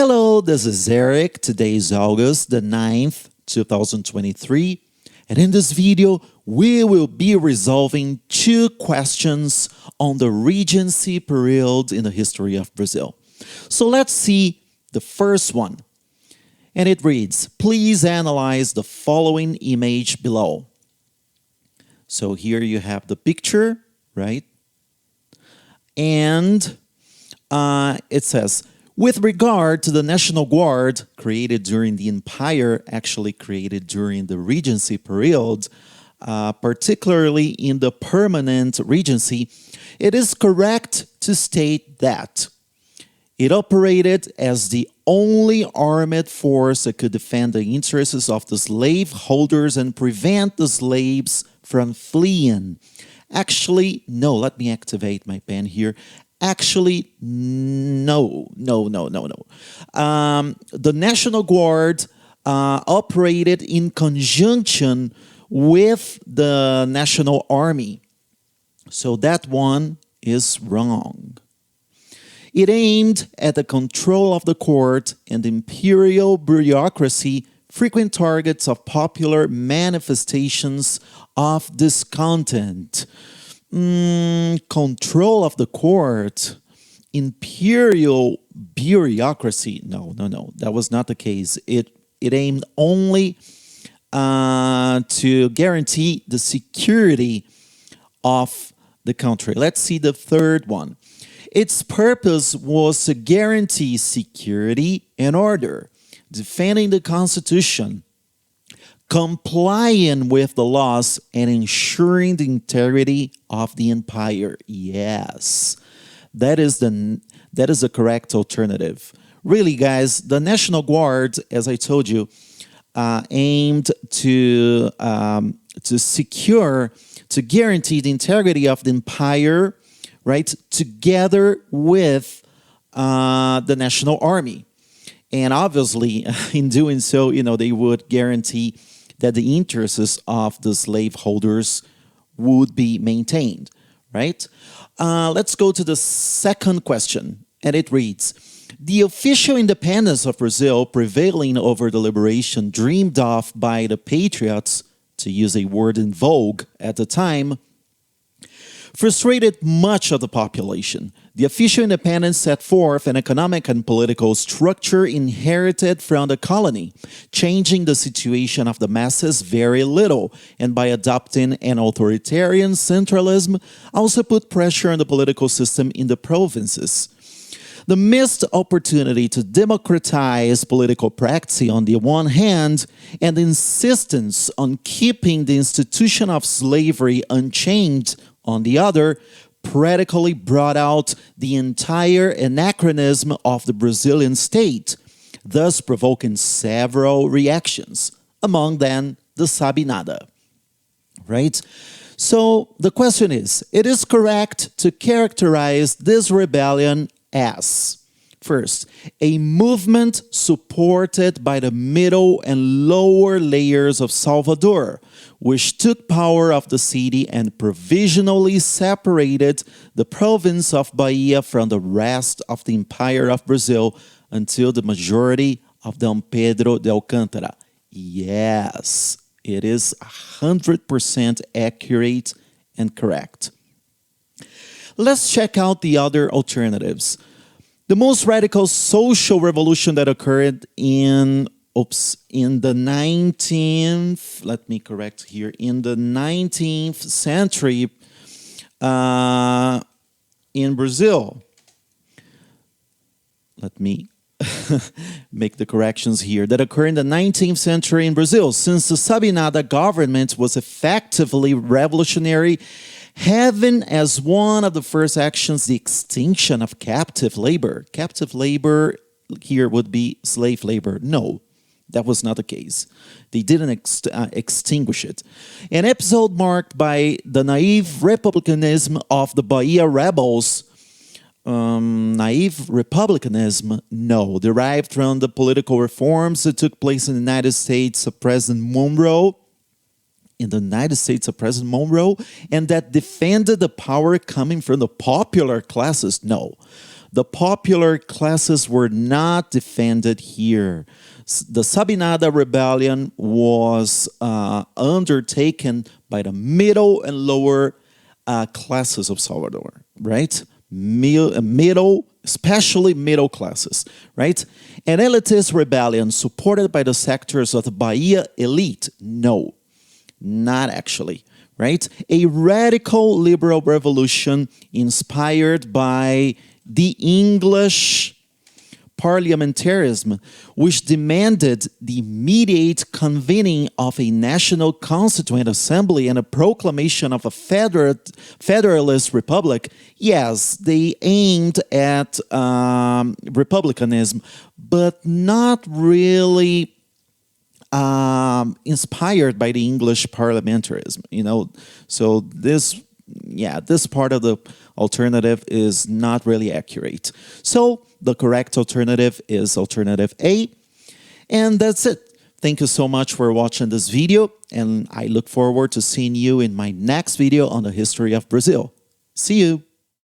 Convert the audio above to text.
Hello, this is Eric. Today is August the 9th, 2023. And in this video, we will be resolving two questions on the Regency period in the history of Brazil. So let's see the first one. And it reads, please analyze the following image below. So here you have the picture, right? And it says, with regard to the National Guard created during the Empire, actually created during the Regency period, particularly in the permanent Regency, it is correct to state that it operated as the only armed force that could defend the interests of the slaveholders and prevent the slaves from fleeing. Actually, no, let me activate my pen here. Actually, no. The National Guard operated in conjunction with the National Army. So that one is wrong. It aimed at the control of the court and imperial bureaucracy, frequent targets of popular manifestations of discontent. Control of the court, imperial bureaucracy. No, that was not the case. It aimed only to guarantee the security of the country. Let's see the third one. Its purpose was to guarantee security and order, defending the Constitution, complying with the laws, and ensuring the integrity of the empire. Yes, that is the correct alternative. Really, guys, the National Guard, as I told you, aimed to secure, to guarantee the integrity of the empire, right, together with the National Army. And obviously, in doing so, they would guarantee that the interests of the slaveholders would be maintained, right? Let's go to the second question, and it reads, the official independence of Brazil prevailing over the liberation dreamed of by the patriots, to use a word in vogue at the time, frustrated much of the population. The official independence set forth an economic and political structure inherited from the colony, changing the situation of the masses very little, and by adopting an authoritarian centralism, also put pressure on the political system in the provinces. The missed opportunity to democratize political practice on the one hand, and the insistence on keeping the institution of slavery unchanged on the other, practically brought out the entire anachronism of the Brazilian state, thus provoking several reactions, among them the Sabe Nada. Right? So the question is, it is correct to characterize this rebellion as, first, a movement supported by the middle and lower layers of Salvador, which took power of the city and provisionally separated the province of Bahia from the rest of the Empire of Brazil until the majority of Dom Pedro de Alcântara. Yes, it is 100% accurate and correct. Let's check out the other alternatives. The most radical social revolution that occurred in the 19th, let me correct here, in the 19th century in Brazil. Let me make the corrections here. That occurred in the 19th century in Brazil, since the Sabe Nada government was effectively revolutionary, having as one of the first actions the extinction of captive labor. Captive labor here would be slave labor. No, that was not the case. They didn't extinguish it. An episode marked by the naive republicanism of the Bahia rebels. Naive republicanism, no, derived from the political reforms that took place in the United States of President Monroe, and that defended the power coming from the popular classes. No, The popular classes were not defended here. The Sabinada rebellion was undertaken by the middle and lower classes of Salvador, right? Middle, especially middle classes, right? An elitist rebellion supported by the sectors of the Bahia elite? No, not actually, right? A radical liberal revolution inspired by the English parliamentarism, which demanded the immediate convening of a national constituent assembly and a proclamation of a federalist republic. Yes, they aimed at republicanism, but not really inspired by the English parliamentarism, So this part of the alternative is not really accurate. So the correct alternative is alternative A. And that's it. Thank you so much for watching this video, and I look forward to seeing you in my next video on the history of Brazil. See you.